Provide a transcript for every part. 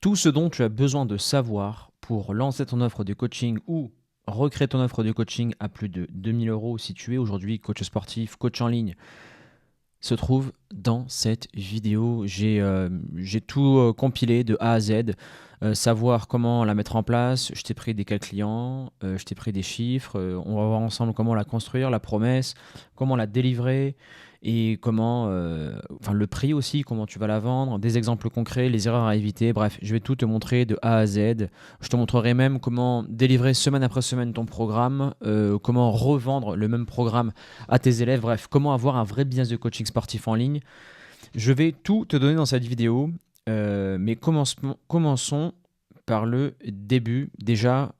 Tout ce dont tu as besoin de savoir pour lancer ton offre de coaching ou recréer ton offre de coaching à plus de 2 000 € si tu es aujourd'hui coach sportif, coach en ligne, se trouve dans cette vidéo. J'ai tout compilé de A à Z, savoir comment la mettre en place. Je t'ai pris des cas clients, je t'ai pris des chiffres. On va voir ensemble comment la construire, la promesse, comment la délivrer et comment, enfin le prix aussi, comment tu vas la vendre, des exemples concrets, les erreurs à éviter. Bref, je vais tout te montrer de A à Z. Je te montrerai même comment délivrer semaine après semaine ton programme, comment revendre le même programme à tes élèves. Bref, comment avoir un vrai business de coaching sportif en ligne. Je vais tout te donner dans cette vidéo, mais commençons par le début. Déjà,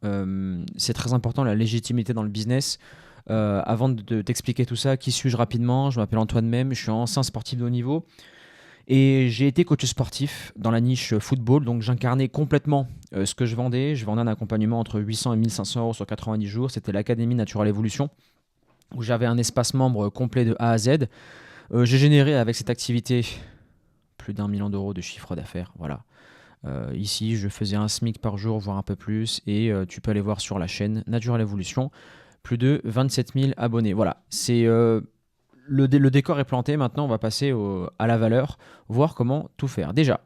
c'est très important la légitimité dans le business. Avant de t'expliquer tout ça, qui suis-je rapidement? Je m'appelle Antoine Même, je suis ancien sportif de haut niveau et j'ai été coach sportif dans la niche football, donc j'incarnais complètement ce que je vendais. Je vendais un accompagnement entre 800 et 1 500 € sur 90 jours. C'était l'Académie Natural Evolution où j'avais un espace membre complet de A à Z. J'ai généré avec cette activité plus d'1 million d'euros de chiffre d'affaires. Voilà. Ici, je faisais un SMIC par jour, voire un peu plus. Et tu peux aller voir sur la chaîne Natural Evolution, plus de 27 000 abonnés. Voilà, c'est le décor est planté. Maintenant, on va passer à la valeur, voir comment tout faire. Déjà,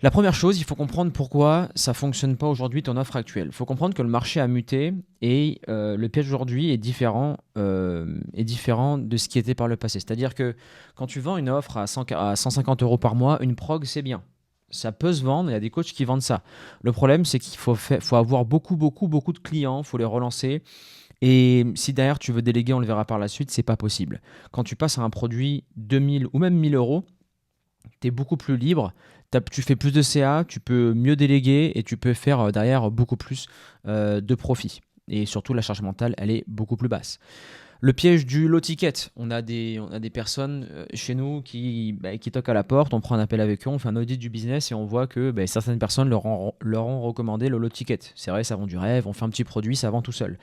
la première chose, il faut comprendre pourquoi ça ne fonctionne pas aujourd'hui ton offre actuelle. Il faut comprendre que le marché a muté et le piège aujourd'hui est différent de ce qui était par le passé. C'est-à-dire que quand tu vends une offre à 150 € par mois, une prog, c'est bien. Ça peut se vendre, il y a des coachs qui vendent ça. Le problème, c'est qu'il faut avoir beaucoup de clients, il faut les relancer. Et si derrière tu veux déléguer, on le verra par la suite, c'est pas possible. Quand tu passes à un produit 2000 ou même 1 000 €, tu es beaucoup plus libre, tu fais plus de CA, tu peux mieux déléguer et tu peux faire derrière beaucoup plus de profit. Et surtout, la charge mentale, elle est beaucoup plus basse. Le piège du low ticket. On a des personnes chez nous qui toquent à la porte, on prend un appel avec eux, on fait un audit du business et on voit que certaines personnes leur ont recommandé le low ticket. C'est vrai, ça vend du rêve, on fait un petit produit, ça vend tout seul.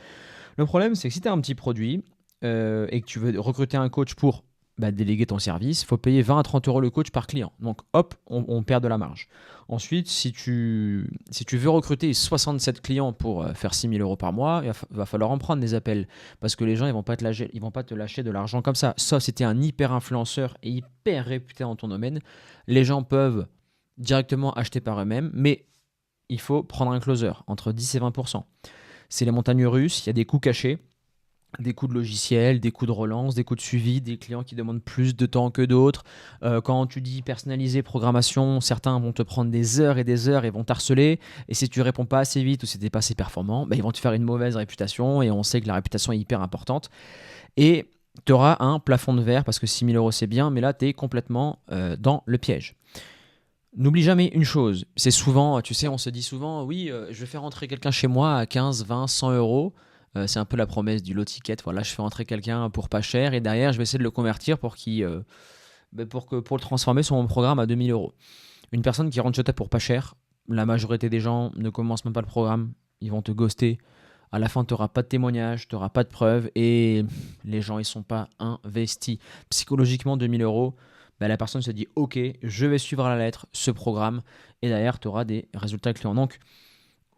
Le problème, c'est que si tu as un petit produit et que tu veux recruter un coach pour déléguer ton service, il faut payer 20 à 30 € le coach par client. Donc hop, on perd de la marge. Ensuite, si tu veux recruter 67 clients pour faire 6 000 € par mois, il va falloir en prendre des appels parce que les gens ils vont pas te lâcher de l'argent comme ça. Sauf si tu es un hyper influenceur et hyper réputé dans ton domaine, les gens peuvent directement acheter par eux-mêmes, mais il faut prendre un closer entre 10 et 20%. C'est les montagnes russes, il y a des coûts cachés. Des coûts de logiciel, des coûts de relance, des coûts de suivi, des clients qui demandent plus de temps que d'autres. Quand tu dis personnaliser, programmation, certains vont te prendre des heures et des heures et vont t'harceler. Et si tu réponds pas assez vite ou si tu n'es pas assez performant, ils vont te faire une mauvaise réputation. Et on sait que la réputation est hyper importante. Et tu auras un plafond de verre parce que 6 000 € c'est bien, mais là tu es complètement dans le piège. N'oublie jamais une chose, c'est souvent, tu sais, on se dit souvent, oui, je vais faire rentrer quelqu'un chez moi à 15, 20, 100 €. C'est un peu la promesse du low ticket. Voilà, je fais rentrer quelqu'un pour pas cher et derrière, je vais essayer de le convertir pour le transformer sur mon programme à 2 000 €. Une personne qui rentre chez toi pour pas cher, la majorité des gens ne commencent même pas le programme. Ils vont te ghoster. À la fin, tu n'auras pas de témoignage, tu n'auras pas de preuves et les gens, ils sont pas investis. Psychologiquement, 2 000 €, la personne se dit « Ok, je vais suivre à la lettre ce programme » et derrière, tu auras des résultats clients. Donc,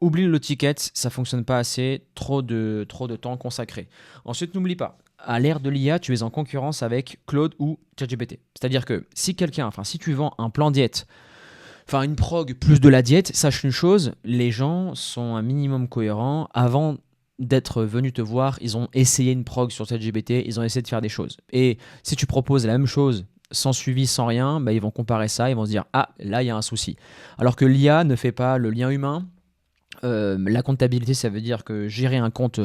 oublie le ticket, ça fonctionne pas assez, trop de temps consacré. Ensuite, n'oublie pas, à l'ère de l'IA, tu es en concurrence avec Claude ou ChatGPT. C'est-à-dire que si tu vends un plan diète, une prog plus de la diète, sache une chose, les gens sont un minimum cohérents. Avant d'être venus te voir, ils ont essayé une prog sur ChatGPT, ils ont essayé de faire des choses. Et si tu proposes la même chose sans suivi, sans rien, ils vont comparer ça, ils vont se dire « Ah, là, il y a un souci ». Alors que l'IA ne fait pas le lien humain. La comptabilité, ça veut dire que gérer un compte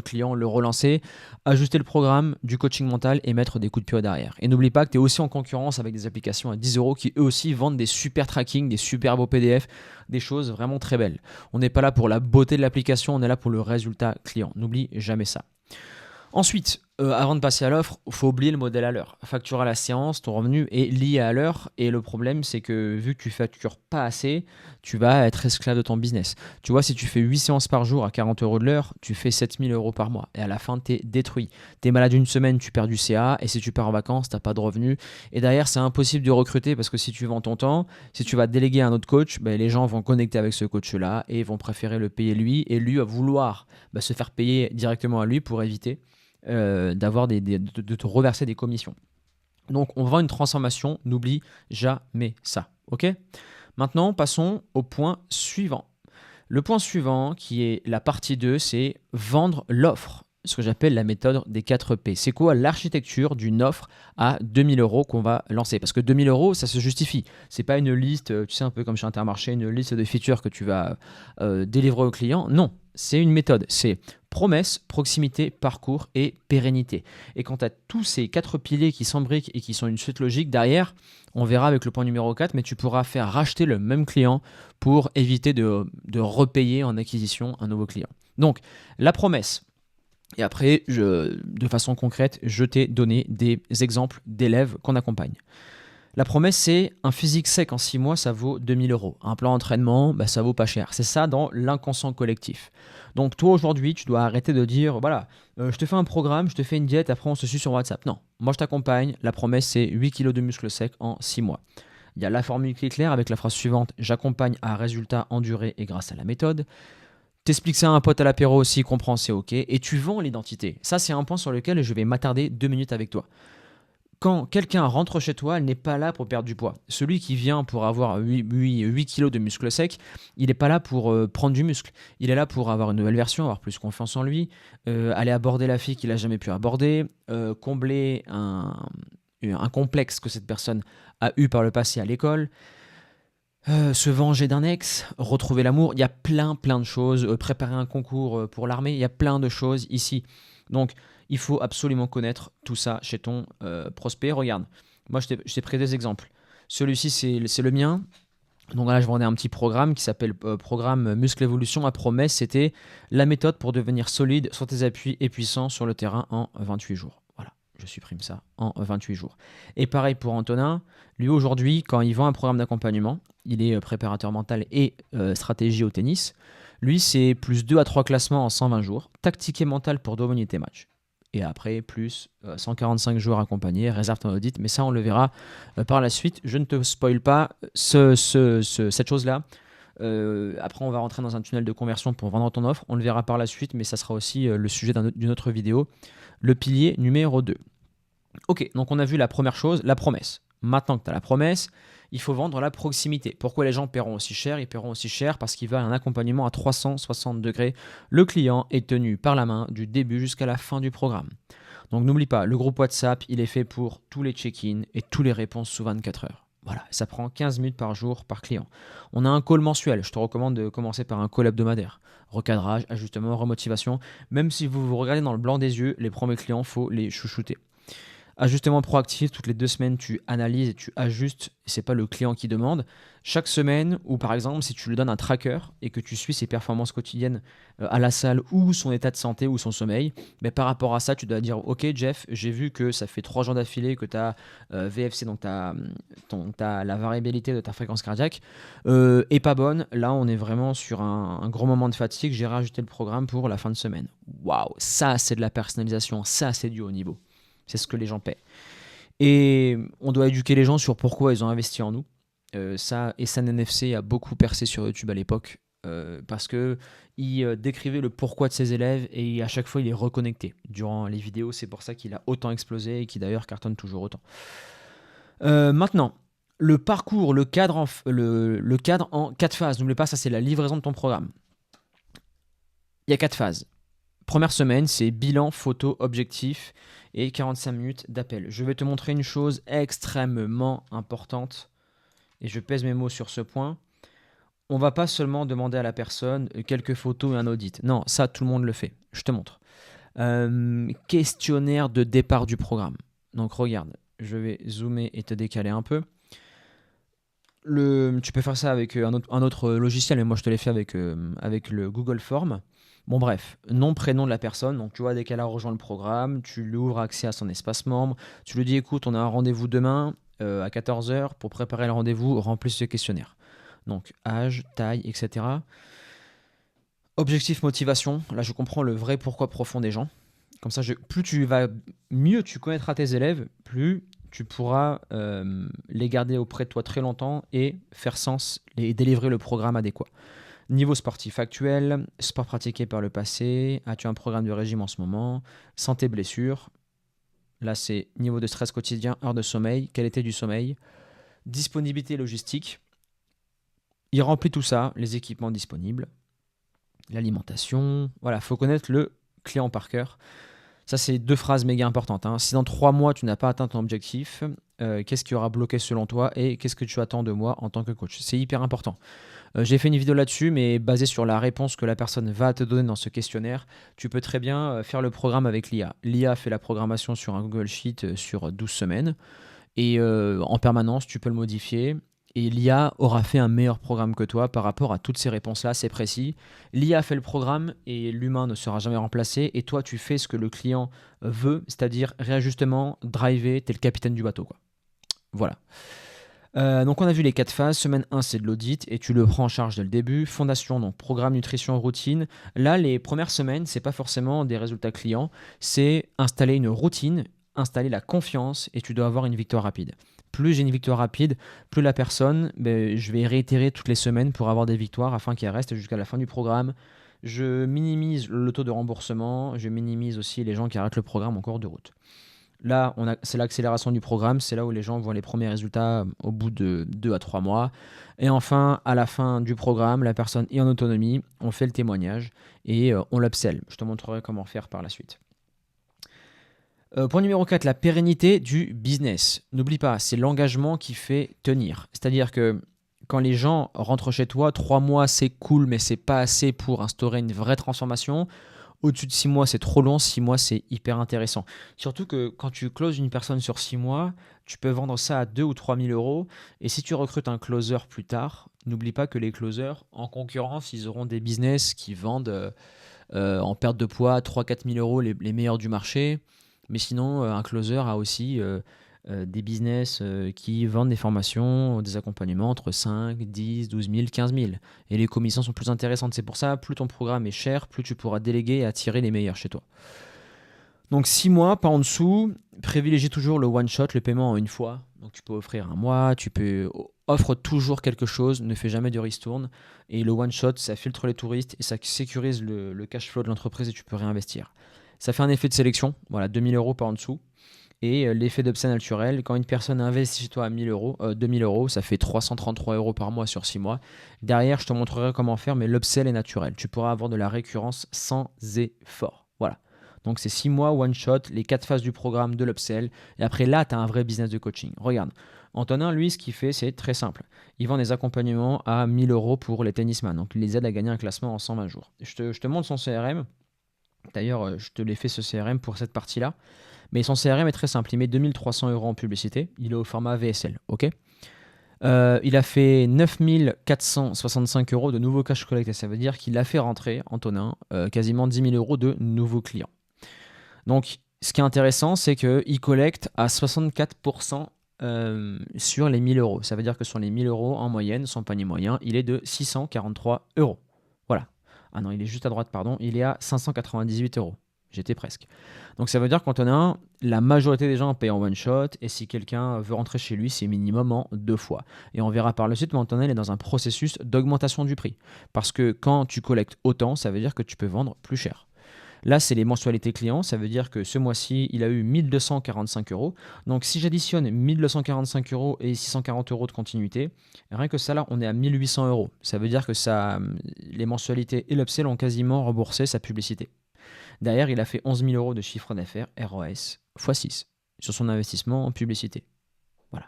client, le relancer, ajuster le programme, du coaching mental et mettre des coups de pied derrière. Et n'oublie pas que tu es aussi en concurrence avec des applications à 10 € qui eux aussi vendent des super tracking, des super beaux PDF, des choses vraiment très belles. On n'est pas là pour la beauté de l'application, on est là pour le résultat client. N'oublie jamais ça. Ensuite, Avant de passer à l'offre, il faut oublier le modèle à l'heure. Facture à la séance, ton revenu est lié à l'heure et le problème, c'est que vu que tu factures pas assez, tu vas être esclave de ton business. Tu vois, si tu fais 8 séances par jour à 40 euros de l'heure, tu fais 7 000 € par mois et à la fin, tu es détruit. Tu es malade une semaine, tu perds du CA et si tu pars en vacances, tu n'as pas de revenus. Et derrière, c'est impossible de recruter parce que si tu vends ton temps, si tu vas déléguer à un autre coach, ben, les gens vont connecter avec ce coach-là et vont préférer le payer lui et lui va vouloir se faire payer directement à lui pour éviter de te reverser des commissions. Donc on vend une transformation, n'oublie jamais ça. Ok. Maintenant, passons au point suivant. Le point suivant, qui est la partie 2, c'est vendre l'offre. Ce que j'appelle la méthode des 4 P. C'est quoi l'architecture d'une offre à 2 000 € qu'on va lancer? Parce que 2 000 €, ça se justifie. C'est pas une liste, tu sais, un peu comme chez Intermarché, une liste de features que tu vas délivrer au client. Non, c'est une méthode. C'est promesse, proximité, parcours et pérennité. Et quand tu as tous ces 4 piliers qui s'embriquent et qui sont une suite logique, derrière, on verra avec le point numéro 4, mais tu pourras faire racheter le même client pour éviter de repayer en acquisition un nouveau client. Donc, la promesse. Et après, de façon concrète, je t'ai donné des exemples d'élèves qu'on accompagne. La promesse, c'est un physique sec en 6 mois, ça vaut 2 000 €. Un plan d'entraînement, ça vaut pas cher. C'est ça dans l'inconscient collectif. Donc toi, aujourd'hui, tu dois arrêter de dire, voilà, je te fais un programme, je te fais une diète, après on se suit sur WhatsApp. Non, moi je t'accompagne. La promesse, c'est 8 kilos de muscles secs en 6 mois. Il y a la formule qui est claire avec la phrase suivante, j'accompagne à résultat enduré et grâce à la méthode. T'expliques ça à un pote à l'apéro aussi, il comprend, c'est ok. Et tu vends l'identité. Ça, c'est un point sur lequel je vais m'attarder 2 minutes avec toi. Quand quelqu'un rentre chez toi, elle n'est pas là pour perdre du poids. Celui qui vient pour avoir 8 kilos de muscles secs, il n'est pas là pour prendre du muscle. Il est là pour avoir une nouvelle version, avoir plus confiance en lui, aller aborder la fille qu'il n'a jamais pu aborder, combler un complexe que cette personne a eu par le passé à l'école, se venger d'un ex, retrouver l'amour. Il y a plein de choses. Préparer un concours pour l'armée, il y a plein de choses ici. Donc, il faut absolument connaître tout ça chez ton prospect. Regarde, moi, je t'ai pris des exemples. Celui-ci, c'est le mien. Donc là, je vendais un petit programme qui s'appelle Programme Muscle Évolution. Ma promesse, c'était la méthode pour devenir solide sur tes appuis et puissant sur le terrain en 28 jours. Voilà, je supprime ça en 28 jours. Et pareil pour Antonin. Lui, aujourd'hui, quand il vend un programme d'accompagnement, il est préparateur mental et stratégie au tennis. Lui, c'est plus 2 à 3 classements en 120 jours, tactique et mental pour dominer tes matchs. Et après, plus 145 jours accompagnés, réserve ton audit. Mais ça, on le verra par la suite. Je ne te spoil pas cette chose-là. Après, on va rentrer dans un tunnel de conversion pour vendre ton offre. On le verra par la suite, mais ça sera aussi le sujet d'une autre vidéo. Le pilier numéro 2. Ok, donc on a vu la première chose, la promesse. Maintenant que tu as la promesse, il faut vendre la proximité. Pourquoi les gens paieront aussi cher? Ils paieront aussi cher parce qu'ils veulent un accompagnement à 360 degrés. Le client est tenu par la main du début jusqu'à la fin du programme. Donc n'oublie pas, le groupe WhatsApp, il est fait pour tous les check-ins et toutes les réponses sous 24 heures. Voilà, ça prend 15 minutes par jour par client. On a un call mensuel. Je te recommande de commencer par un call hebdomadaire. Recadrage, ajustement, remotivation. Même si vous vous regardez dans le blanc des yeux, les premiers clients, il faut les chouchouter. Ajustement proactif, toutes les 2 semaines, tu analyses et tu ajustes. Ce n'est pas le client qui demande. Chaque semaine, ou par exemple, si tu lui donnes un tracker et que tu suis ses performances quotidiennes à la salle ou son état de santé ou son sommeil, mais par rapport à ça, tu dois dire ok Jeff, j'ai vu que ça fait 3 jours d'affilée que tu as VFC, donc tu as la variabilité de ta fréquence cardiaque, est pas bonne. Là, on est vraiment sur un gros moment de fatigue. J'ai rajouté le programme pour la fin de semaine. Waouh, ça c'est de la personnalisation, ça c'est du haut niveau. C'est ce que les gens paient. Et on doit éduquer les gens sur pourquoi ils ont investi en nous. Ça, et NFC a beaucoup percé sur YouTube à l'époque parce qu'il décrivait le pourquoi de ses élèves et à chaque fois il est reconnecté durant les vidéos. C'est pour ça qu'il a autant explosé et qui d'ailleurs cartonne toujours autant. Maintenant, le parcours, le cadre en 4 phases. N'oublie pas, ça c'est la livraison de ton programme. Il y a 4 phases. Première semaine, c'est bilan, photo, objectif et 45 minutes d'appel. Je vais te montrer une chose extrêmement importante et je pèse mes mots sur ce point. On va pas seulement demander à la personne quelques photos et un audit. Non, ça tout le monde le fait. Je te montre. Questionnaire de départ du programme. Donc regarde, je vais zoomer et te décaler un peu. Tu peux faire ça avec un autre logiciel, mais moi je te l'ai fait avec le Google Form. Bon bref, nom, prénom de la personne, donc tu vois dès qu'elle a rejoint le programme, tu lui ouvres accès à son espace membre, tu lui dis écoute, on a un rendez-vous demain à 14 heures pour préparer le rendez-vous, remplis ce questionnaire. Donc âge, taille, etc. Objectif, motivation, là je comprends le vrai pourquoi profond des gens. Comme ça, mieux tu connaîtras tes élèves, plus tu pourras les garder auprès de toi très longtemps et faire sens et délivrer le programme adéquat. Niveau sportif actuel, sport pratiqué par le passé, as-tu un programme de régime en ce moment, santé, blessure, là c'est niveau de stress quotidien, heure de sommeil, qualité du sommeil, disponibilité logistique, il remplit tout ça, les équipements disponibles, l'alimentation, voilà, il faut connaître le client par cœur. Ça, c'est 2 phrases méga importantes, hein. Si dans 3 mois, tu n'as pas atteint ton objectif, qu'est-ce qui aura bloqué selon toi et qu'est-ce que tu attends de moi en tant que coach? C'est hyper important. J'ai fait une vidéo là-dessus, mais basée sur la réponse que la personne va te donner dans ce questionnaire, tu peux très bien faire le programme avec l'IA. L'IA fait la programmation sur un Google Sheet sur 12 semaines et en permanence, tu peux le modifier. Et l'IA aura fait un meilleur programme que toi par rapport à toutes ces réponses-là, c'est précis. L'IA fait le programme et l'humain ne sera jamais remplacé. Et toi, tu fais ce que le client veut, c'est-à-dire réajustement, driver, t'es le capitaine du bateau, quoi. Voilà. Donc on a vu les 4 phases. Semaine 1, c'est de l'audit et tu le prends en charge dès le début. Fondation, donc programme, nutrition, routine. Là, les premières semaines, c'est pas forcément des résultats clients, c'est installer une routine, installer la confiance et tu dois avoir une victoire rapide. Plus j'ai une victoire rapide, plus la personne, je vais réitérer toutes les semaines pour avoir des victoires afin qu'elle reste jusqu'à la fin du programme. Je minimise le taux de remboursement, je minimise aussi les gens qui arrêtent le programme en cours de route. Là, c'est l'accélération du programme, c'est là où les gens voient les premiers résultats au bout de 2 à 3 mois. Et enfin, à la fin du programme, la personne est en autonomie, on fait le témoignage et on l'upsell. Je te montrerai comment faire par la suite. Point numéro 4, la pérennité du business. N'oublie pas, c'est l'engagement qui fait tenir. C'est-à-dire que quand les gens rentrent chez toi, 3 mois c'est cool, mais c'est pas assez pour instaurer une vraie transformation. Au-dessus de 6 mois, c'est trop long. 6 mois, c'est hyper intéressant. Surtout que quand tu closes une personne sur 6 mois, tu peux vendre ça à 2 ou 3 000 euros. Et si tu recrutes un closer plus tard, n'oublie pas que les closers, en concurrence, ils auront des business qui vendent en perte de poids 3-4 000 euros les meilleurs du marché. Mais sinon, un closer a aussi des business qui vendent des formations, des accompagnements entre 5, 10, 12 000, 15 000. Et les commissions sont plus intéressantes. C'est pour ça, plus ton programme est cher, plus tu pourras déléguer et attirer les meilleurs chez toi. Donc 6 mois, pas en dessous. Privilégie toujours le one shot, le paiement en une fois. Donc tu peux offrir un mois, offre toujours quelque chose, ne fais jamais de ristourne. Et le one shot, ça filtre les touristes et ça sécurise le cash flow de l'entreprise et tu peux réinvestir. Ça fait un effet de sélection, voilà, 2 000 euros pas en dessous. Et l'effet d'upsell naturel, quand une personne investit chez toi à 2 000 euros, ça fait 333 euros par mois sur 6 mois. Derrière, je te montrerai comment faire, mais l'upsell est naturel. Tu pourras avoir de la récurrence sans effort. Voilà. Donc c'est 6 mois, one shot, les 4 phases du programme de l'upsell. Et après là, tu as un vrai business de coaching. Regarde, Antonin, lui, ce qu'il fait, c'est très simple. Il vend des accompagnements à 1 000 euros pour les tennisman. Donc il les aide à gagner un classement en 120 jours. Je te montre son CRM. D'ailleurs, je te l'ai fait ce CRM pour cette partie-là. Mais son CRM est très simple. Il met 2 300 euros en publicité. Il est au format VSL. Ok. Il a fait 9 465 euros de nouveaux cash collectés. Ça veut dire qu'il a fait rentrer, Antonin, quasiment 10 000 euros de nouveaux clients. Donc, ce qui est intéressant, c'est qu'il collecte à 64% sur les 1 000 euros. Ça veut dire que sur les 1 000 euros en moyenne, son panier moyen, il est de 643 euros. Voilà. Ah non, il est juste à droite, pardon. Il est à 598 euros. J'étais presque. Donc ça veut dire qu'Antonin, la majorité des gens payent en one shot et si quelqu'un veut rentrer chez lui, c'est minimum en 2 fois. Et on verra par le suite, mais Antonin est dans un processus d'augmentation du prix. Parce que quand tu collectes autant, ça veut dire que tu peux vendre plus cher. Là, c'est les mensualités clients. Ça veut dire que ce mois-ci, il a eu 1 245 euros. Donc, si j'additionne 1 245 euros et 640 euros de continuité, rien que ça, là, on est à 1 800 euros. Ça veut dire que les mensualités et l'upsell ont quasiment remboursé sa publicité. Derrière, il a fait 11 000 euros de chiffre d'affaires ROS x 6 sur son investissement en publicité. Voilà.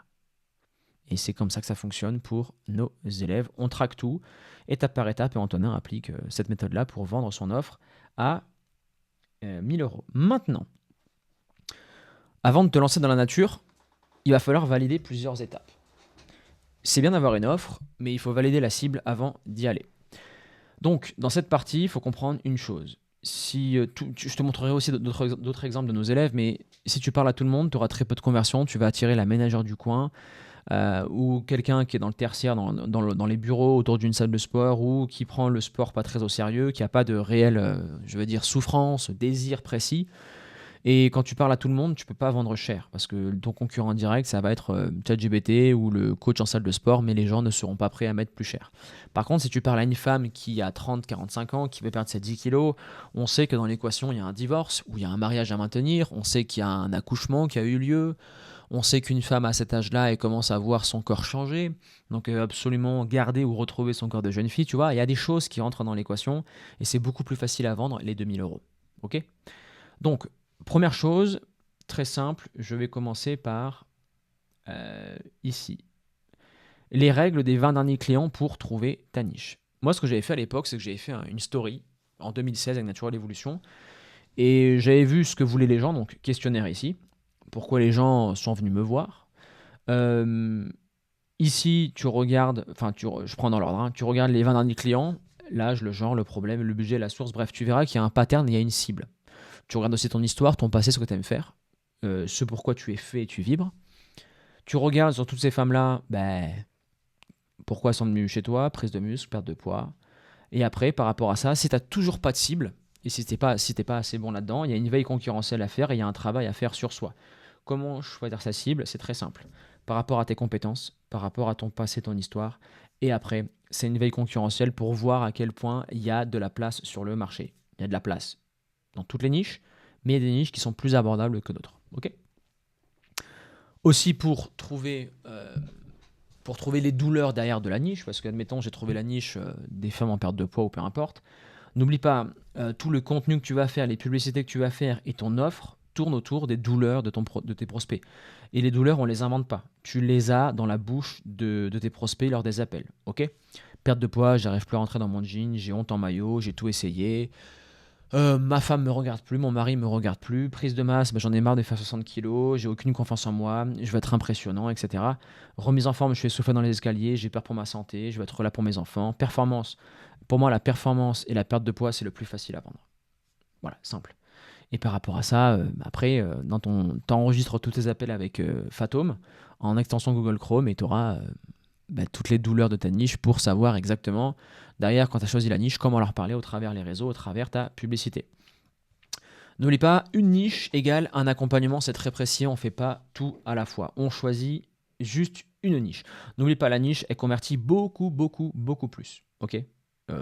Et c'est comme ça que ça fonctionne pour nos élèves. On traque tout, étape par étape, et Antonin applique cette méthode-là pour vendre son offre à 1 000 euros. Maintenant, avant de te lancer dans la nature, il va falloir valider plusieurs étapes. C'est bien d'avoir une offre, mais il faut valider la cible avant d'y aller. Donc, dans cette partie, il faut comprendre une chose. Si, je te montrerai aussi d'autres exemples de nos élèves, mais si tu parles à tout le monde, tu auras très peu de conversion, tu vas attirer la ménagère du coin, ou quelqu'un qui est dans le tertiaire, dans les bureaux, autour d'une salle de sport, ou qui prend le sport pas très au sérieux, qui n'a pas de réelle, je veux dire, souffrance, désir précis. Et quand tu parles à tout le monde, tu peux pas vendre cher parce que ton concurrent direct, ça va être ChatGPT ou le coach en salle de sport, mais les gens ne seront pas prêts à mettre plus cher. Par contre, si tu parles à une femme qui a 30, 45 ans, qui veut perdre ses 10 kilos, on sait que dans l'équation, il y a un divorce ou il y a un mariage à maintenir, on sait qu'il y a un accouchement qui a eu lieu, on sait qu'une femme à cet âge-là, elle commence à voir son corps changer, donc elle veut absolument garder ou retrouver son corps de jeune fille, tu vois. Il y a des choses qui rentrent dans l'équation et c'est beaucoup plus facile à vendre les 2 000 euros. Ok. Donc, première chose, très simple, je vais commencer par ici. Les règles des 20 derniers clients pour trouver ta niche. Moi, ce que j'avais fait à l'époque, c'est que j'avais fait une story en 2016 avec Natural Evolution et j'avais vu ce que voulaient les gens, donc questionnaire ici, pourquoi les gens sont venus me voir. Euh, Ici, tu regardes, enfin, je prends dans l'ordre, hein, tu regardes les 20 derniers clients, l'âge, le genre, le problème, le budget, la source, bref, tu verras qu'il y a un pattern, il y a une cible. Tu regardes aussi ton histoire, ton passé, ce que tu aimes faire, ce pourquoi tu es fait et tu vibres. Tu regardes sur toutes ces femmes-là, ben, pourquoi elles sont venues chez toi, prise de muscle, perte de poids. Et après, par rapport à ça, si tu n'as toujours pas de cible, et si tu n'es pas assez bon là-dedans, il y a une veille concurrentielle à faire et il y a un travail à faire sur soi. Comment choisir sa cible? C'est très simple. Par rapport à tes compétences, par rapport à ton passé, ton histoire. Et après, c'est une veille concurrentielle pour voir à quel point il y a de la place sur le marché. Il y a de la place dans toutes les niches, mais il y a des niches qui sont plus abordables que d'autres. Ok. Aussi pour trouver les douleurs derrière de la niche, parce qu'admettons j'ai trouvé la niche des femmes en perte de poids ou peu importe, n'oublie pas, tout le contenu que tu vas faire, les publicités que tu vas faire et ton offre tournent autour des douleurs de tes prospects. Et les douleurs, on ne les invente pas. Tu les as dans la bouche de tes prospects lors des appels. Ok. Perte de poids, j'arrive plus à rentrer dans mon jean, j'ai honte en maillot, j'ai tout essayé. Ma femme me regarde plus, mon mari me regarde plus, prise de masse, bah, j'en ai marre de faire 60 kilos, j'ai aucune confiance en moi, je vais être impressionnant, etc. Remise en forme, je suis essoufflé dans les escaliers, j'ai peur pour ma santé, je vais être là pour mes enfants. Performance, pour moi la performance et la perte de poids c'est le plus facile à vendre. Voilà, simple. Et par rapport à ça, après, t'enregistres tous tes appels avec Fatome en extension Google Chrome et tu auras toutes les douleurs de ta niche pour savoir exactement, derrière, quand tu as choisi la niche, comment leur parler au travers les réseaux, au travers ta publicité. N'oublie pas, une niche égale un accompagnement, c'est très précis, on ne fait pas tout à la fois. On choisit juste une niche. N'oublie pas, la niche, elle convertit beaucoup, beaucoup, beaucoup plus, ok,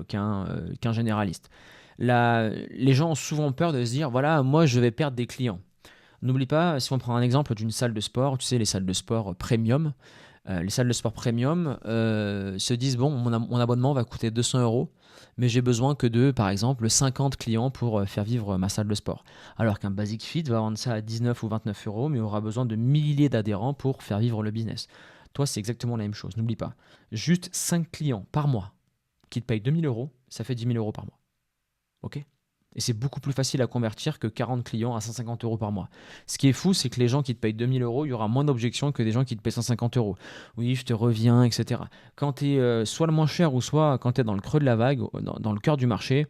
qu'un généraliste. Les gens ont souvent peur de se dire, voilà, moi je vais perdre des clients. N'oublie pas, si on prend un exemple d'une salle de sport, tu sais, les salles de sport premium, les salles de sport premium se disent, bon, mon abonnement va coûter 200 euros, mais j'ai besoin que de, par exemple, 50 clients pour faire vivre ma salle de sport. Alors qu'un Basic Fit va vendre ça à 19 ou 29 euros, mais aura besoin de milliers d'adhérents pour faire vivre le business. Toi, c'est exactement la même chose, n'oublie pas. Juste 5 clients par mois qui te payent 2000 euros, ça fait 10 000 euros par mois. Ok. Et c'est beaucoup plus facile à convertir que 40 clients à 150 euros par mois. Ce qui est fou, c'est que les gens qui te payent 2000 euros, il y aura moins d'objections que des gens qui te payent 150 euros. Oui, je te reviens, etc. Quand tu es soit le moins cher ou soit quand tu es dans le creux de la vague, dans le cœur du marché,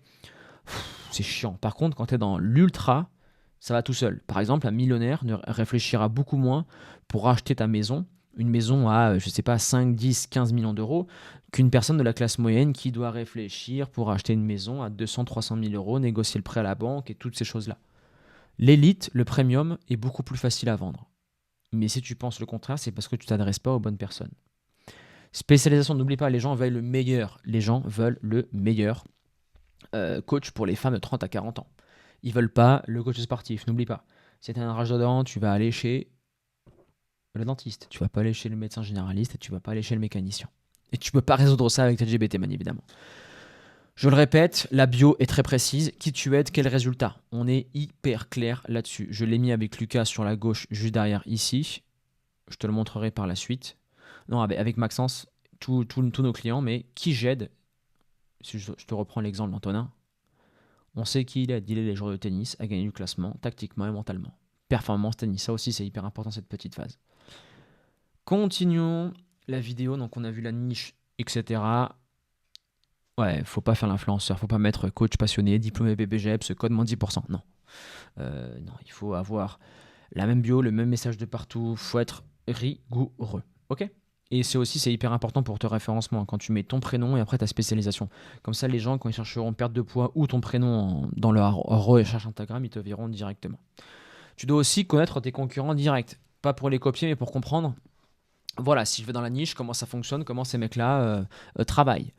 c'est chiant. Par contre, quand tu es dans l'ultra, ça va tout seul. Par exemple, un millionnaire réfléchira beaucoup moins pour acheter ta maison, une maison à, je sais pas, 5, 10, 15 millions d'euros, qu'une personne de la classe moyenne qui doit réfléchir pour acheter une maison à 200, 300 000 euros, négocier le prêt à la banque et toutes ces choses-là. L'élite, le premium, est beaucoup plus facile à vendre. Mais si tu penses le contraire, c'est parce que tu t'adresses pas aux bonnes personnes. Spécialisation, n'oublie pas, les gens veulent le meilleur. Les gens veulent le meilleur coach pour les femmes de 30 à 40 ans. Ils veulent pas le coach sportif, n'oublie pas. Si tu as un rage de dents, tu vas aller chez le dentiste. Tu vas pas aller chez le médecin généraliste et tu vas pas aller chez le mécanicien. Et tu peux pas résoudre ça avec ChatGPT, bien évidemment. Je le répète, la bio est très précise. Qui tu aides, quel résultat? On est hyper clair là-dessus. Je l'ai mis avec Lucas sur la gauche, juste derrière ici. Je te le montrerai par la suite. Non, avec Maxence, tous nos clients, mais qui j'aide? Si je te reprends l'exemple d'Antonin. On sait qui il est les joueurs de tennis à gagner du classement, tactiquement et mentalement. Performance tennis, ça aussi c'est hyper important cette petite phase. Continuons la vidéo, donc on a vu la niche, etc. Ouais, faut pas faire l'influenceur, faut pas mettre coach passionné, diplômé BPGEPS, code moins 10%. Non. Non, il faut avoir la même bio, le même message de partout. Faut être rigoureux. Ok. Et c'est hyper important pour ton référencement, quand tu mets ton prénom et après ta spécialisation. Comme ça, les gens, quand ils chercheront perte de poids ou ton prénom dans leur recherche Instagram, ils te verront directement. Tu dois aussi connaître tes concurrents directs. Pas pour les copier, mais pour comprendre. Voilà, si je vais dans la niche, comment ça fonctionne, comment ces mecs-là travaillent.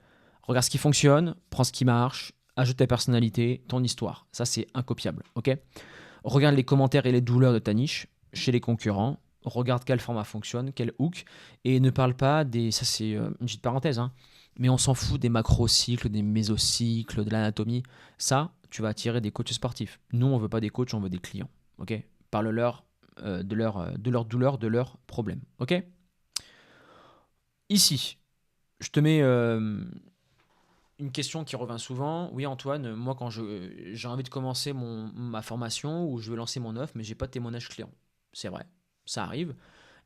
Regarde ce qui fonctionne, prends ce qui marche, ajoute ta personnalité, ton histoire. Ça, c'est incopiable. Ok. Regarde les commentaires et les douleurs de ta niche chez les concurrents. Regarde quel format fonctionne, quel hook. Et ne parle pas des. Ça, c'est une petite parenthèse, hein. Mais on s'en fout des macrocycles, des mésocycles, de l'anatomie. Ça, tu vas attirer des coachs sportifs. Nous, on veut pas des coachs, on veut des clients. Ok. Parle-leur de leur douleur, de leurs problèmes. Ok. Ici, je te mets une question qui revient souvent. Oui, Antoine, moi, quand j'ai envie de commencer ma formation ou je veux lancer mon offre, mais j'ai pas de témoignage client. C'est vrai, ça arrive.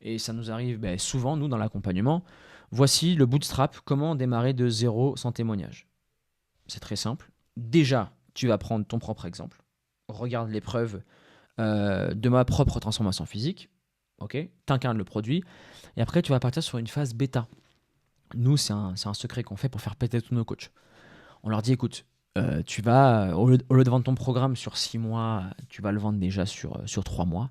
Et ça nous arrive souvent, nous, dans l'accompagnement. Voici le bootstrap, comment démarrer de zéro sans témoignage. C'est très simple. Déjà, tu vas prendre ton propre exemple. Regarde les preuves de ma propre transformation physique. Ok, t'incarnes le produit. Et après, tu vas partir sur une phase bêta. Nous, c'est un secret qu'on fait pour faire péter tous nos coachs. On leur dit, écoute, tu vas, au lieu de vendre ton programme sur 6 mois, tu vas le vendre déjà sur 3 mois.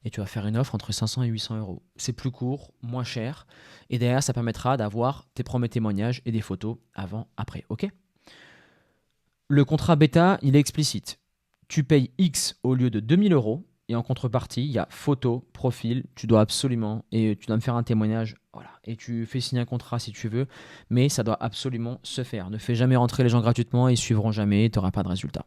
Et tu vas faire une offre entre 500 et 800 euros. C'est plus court, moins cher. Et derrière, ça permettra d'avoir tes premiers témoignages et des photos avant, après. Ok. Le contrat bêta, il est explicite. Tu payes X au lieu de 2000 euros. Et en contrepartie, il y a photo, profil, tu dois absolument, et tu dois me faire un témoignage, voilà. Et tu fais signer un contrat si tu veux, mais ça doit absolument se faire. Ne fais jamais rentrer les gens gratuitement, ils suivront jamais, tu n'auras pas de résultat.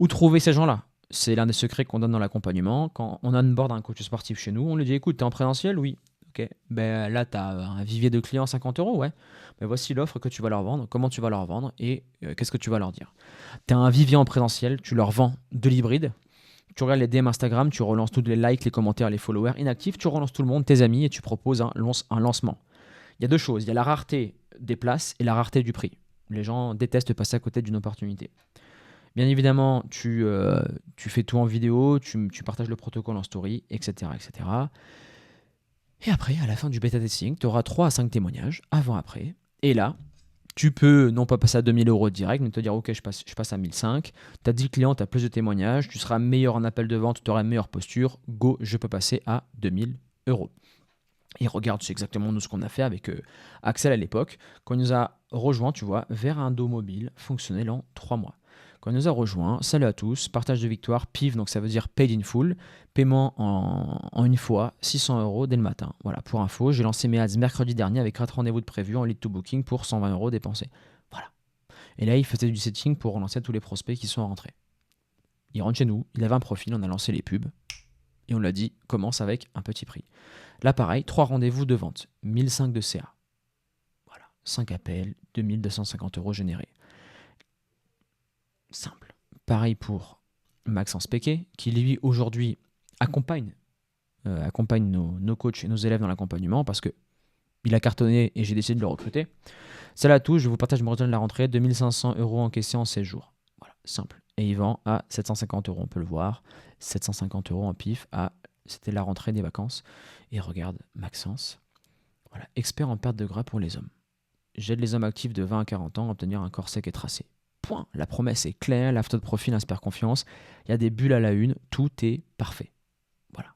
Où trouver ces gens-là? C'est l'un des secrets qu'on donne dans l'accompagnement. Quand on onboard un coach sportif chez nous, on lui dit, écoute, tu es en présentiel? Oui. Ok. Ben là, tu as un vivier de clients 50 euros, ouais. Ben voici l'offre que tu vas leur vendre, comment tu vas leur vendre et qu'est-ce que tu vas leur dire. Tu as un vivier en présentiel, tu leur vends de l'hybride. Tu regardes les DM Instagram, tu relances tous les likes, les commentaires, les followers inactifs, tu relances tout le monde, tes amis, et tu proposes un lancement. Il y a deux choses, il y a la rareté des places et la rareté du prix. Les gens détestent passer à côté d'une opportunité. Bien évidemment, tu fais tout en vidéo, tu partages le protocole en story, etc., etc. Et après, à la fin du bêta testing, tu auras 3 à 5 témoignages, avant-après. Et là, tu peux non pas passer à 2000 euros direct, mais te dire, ok, je passe à 1005. Tu as 10 clients, tu as plus de témoignages, tu seras meilleur en appel de vente, tu auras une meilleure posture. Go, je peux passer à 2000 euros. Et regarde, c'est exactement nous ce qu'on a fait avec Axel à l'époque, quand il nous a rejoint, tu vois, vers un dos mobile fonctionnel en 3 mois. Quand il nous a rejoint, salut à tous, partage de victoire, PIF, donc ça veut dire paid in full, paiement en une fois, 600 euros dès le matin. Voilà, pour info, j'ai lancé mes ads mercredi dernier avec 4 rendez-vous de prévu en lead to booking pour 120 euros dépensés. Voilà. Et là, il faisait du setting pour relancer tous les prospects qui sont rentrés. Il rentre chez nous, il avait un profil, on a lancé les pubs et on l'a dit, commence avec un petit prix. Là, pareil, 3 rendez-vous de vente, 1005 de CA. Voilà, 5 appels, 2250 euros générés. Simple. Pareil pour Maxence Péquet, qui lui aujourd'hui accompagne nos coachs et nos élèves dans l'accompagnement parce qu'il a cartonné et j'ai décidé de le recruter. Salut à tous, je vous partage mon résultat de la rentrée, 2500 euros encaissés en 16 jours. Voilà, simple. Et il vend à 750 euros, on peut le voir. 750 euros en pif, c'était la rentrée des vacances. Et regarde, Maxence, voilà, expert en perte de gras pour les hommes. J'aide les hommes actifs de 20 à 40 ans à obtenir un corps sec et tracé. Point. La promesse est claire, la photo de profil inspire confiance, il y a des bulles à la une, tout est parfait. Voilà.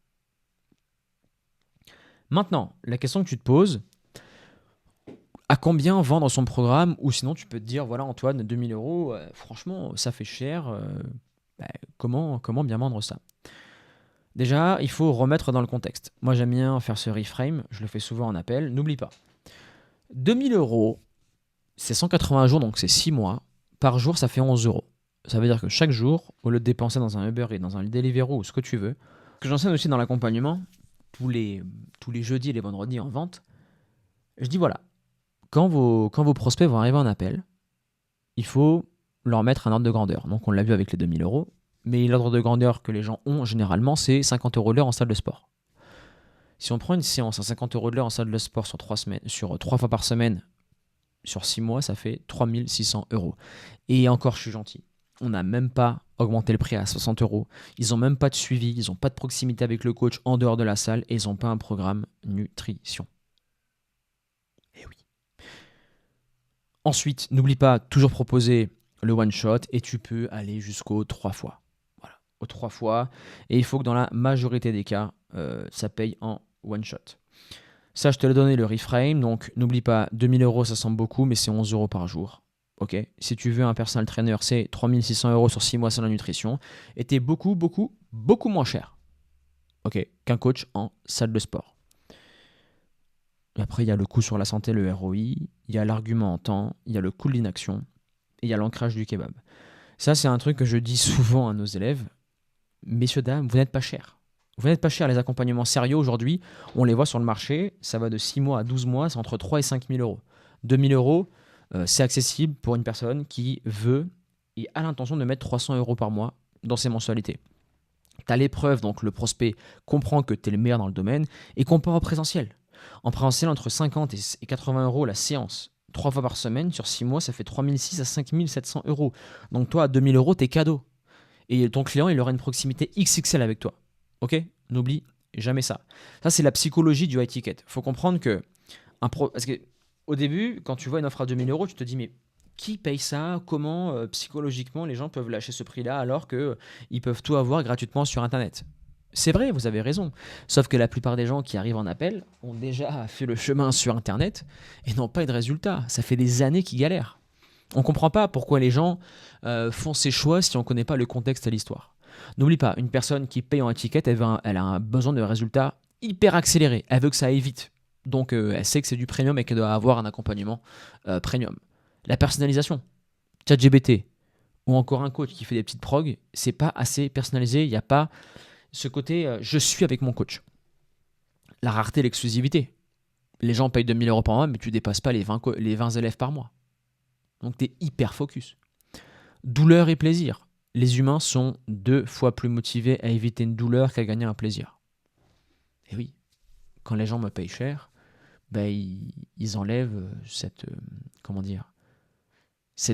Maintenant, la question que tu te poses, à combien vendre son programme? Ou sinon, tu peux te dire, voilà Antoine, 2000 euros, franchement, ça fait cher. Comment bien vendre ça? Déjà, il faut remettre dans le contexte. Moi, j'aime bien faire ce reframe, je le fais souvent en appel. N'oublie pas, 2000 euros, c'est 180 jours, donc c'est 6 mois. Par jour, ça fait 11 euros. Ça veut dire que chaque jour, au lieu de dépenser dans un Uber et dans un Deliveroo ou ce que tu veux, que j'enseigne aussi dans l'accompagnement, tous les jeudis et les vendredis en vente, je dis voilà, quand vos prospects vont arriver en appel, il faut leur mettre un ordre de grandeur. Donc on l'a vu avec les 2000 euros, mais l'ordre de grandeur que les gens ont généralement, c'est 50 euros de l'heure en salle de sport. Si on prend une séance à 50 euros de l'heure en salle de sport sur 3 fois par semaine, Sur 6 mois, ça fait 3600 euros. Et encore, je suis gentil. On n'a même pas augmenté le prix à 60 euros. Ils n'ont même pas de suivi, ils n'ont pas de proximité avec le coach en dehors de la salle et ils n'ont pas un programme nutrition. Eh oui. Ensuite, n'oublie pas, toujours proposer le one shot et tu peux aller jusqu'aux 3 fois. Voilà, aux 3 fois. Et il faut que dans la majorité des cas, ça paye en one shot. Ça, je te l'ai donné le reframe. Donc, n'oublie pas, 2000 euros, ça semble beaucoup, mais c'est 11 euros par jour. Ok. Si tu veux un personal trainer, c'est 3600 euros sur 6 mois sans la nutrition. Et tu es beaucoup, beaucoup, beaucoup moins cher. Ok. Qu'un coach en salle de sport. Et après, il y a le coût sur la santé, le ROI. Il y a l'argument en temps. Il y a le coût de l'inaction. Et il y a l'ancrage du kebab. Ça, c'est un truc que je dis souvent à nos élèves. Messieurs, dames, vous n'êtes pas chers. Vous n'êtes pas cher. Les accompagnements sérieux aujourd'hui, on les voit sur le marché. Ça va de 6 mois à 12 mois. C'est entre 3 et 5 000 euros. 2 000 euros, c'est accessible pour une personne qui veut et a l'intention de mettre 300 euros par mois dans ses mensualités. Tu as l'épreuve, donc le prospect comprend que tu es le meilleur dans le domaine et compare au présentiel. En présentiel, entre 50 et 80 euros la séance, 3 fois par semaine, sur 6 mois, ça fait 3 600 à 5 700 euros. Donc toi, à 2 000 euros, t'es cadeau. Et ton client, il aura une proximité XXL avec toi. Ok ? N'oublie jamais ça. Ça, c'est la psychologie du high ticket. Il faut comprendre que, parce que au début, quand tu vois une offre à 2 000 euros, tu te dis, mais qui paye ça? Comment psychologiquement les gens peuvent lâcher ce prix-là alors qu'ils peuvent tout avoir gratuitement sur Internet? C'est vrai, vous avez raison. Sauf que la plupart des gens qui arrivent en appel ont déjà fait le chemin sur Internet et n'ont pas eu de résultat. Ça fait des années qu'ils galèrent. On ne comprend pas pourquoi les gens font ces choix si on ne connaît pas le contexte et l'histoire. N'oublie pas, une personne qui paye en étiquette, elle a un besoin de résultats hyper accélérés. Elle veut que ça aille vite. Donc elle sait que c'est du premium et qu'elle doit avoir un accompagnement premium. La personnalisation, ChatGPT ou encore un coach qui fait des petites prog, c'est pas assez personnalisé. Il n'y a pas ce côté je suis avec mon coach. La rareté, l'exclusivité. Les gens payent 2 000 euros par mois, mais tu ne dépasses pas les 20 élèves par mois. Donc tu es hyper focus. Douleur et plaisir. Les humains sont 2 fois plus motivés à éviter une douleur qu'à gagner un plaisir. Et oui, quand les gens me payent cher, ben, ils enlèvent cette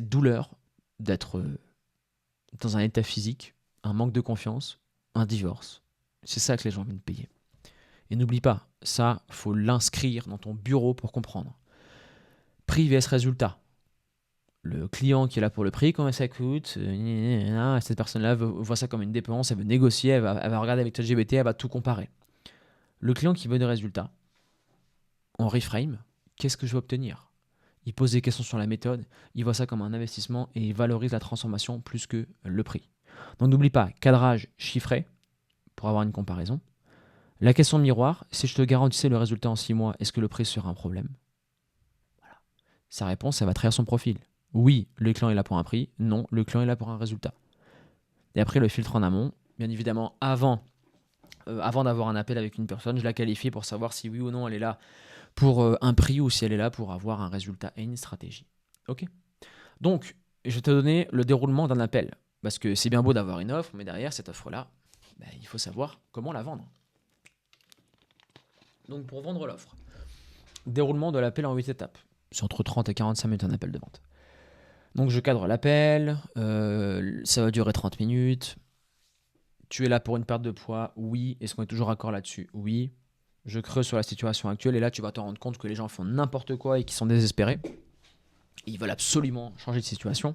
douleur d'être dans un état physique, un manque de confiance, un divorce. C'est ça que les gens viennent payer. Et n'oublie pas, ça, faut l'inscrire dans ton bureau pour comprendre. Prix vs résultat. Le client qui est là pour le prix, combien ça coûte, cette personne-là voit ça comme une dépense, elle veut négocier, elle va regarder avec ChatGPT, elle va tout comparer. Le client qui veut des résultats, en reframe, qu'est-ce que je vais obtenir? Il pose des questions sur la méthode, il voit ça comme un investissement et il valorise la transformation plus que le prix. Donc n'oublie pas, cadrage chiffré pour avoir une comparaison. La question miroir, si je te garantissais le résultat en 6 mois, est-ce que le prix sera un problème? Voilà. Sa réponse, elle va trahir son profil. Oui, le client est là pour un prix. Non, le client est là pour un résultat. Et après, le filtre en amont, bien évidemment, avant d'avoir un appel avec une personne, je la qualifie pour savoir si oui ou non elle est là pour un prix ou si elle est là pour avoir un résultat et une stratégie. Ok ? Donc, je vais te donner le déroulement d'un appel. Parce que c'est bien beau d'avoir une offre, mais derrière cette offre-là, il faut savoir comment la vendre. Donc, pour vendre l'offre, déroulement de l'appel en 8 étapes. C'est entre 30 et 45 minutes un appel de vente. Donc je cadre l'appel, ça va durer 30 minutes. Tu es là pour une perte de poids? Oui. Est-ce qu'on est toujours d'accord là-dessus? Oui. Je creuse sur la situation actuelle et là tu vas te rendre compte que les gens font n'importe quoi et qu'ils sont désespérés. Ils veulent absolument changer de situation.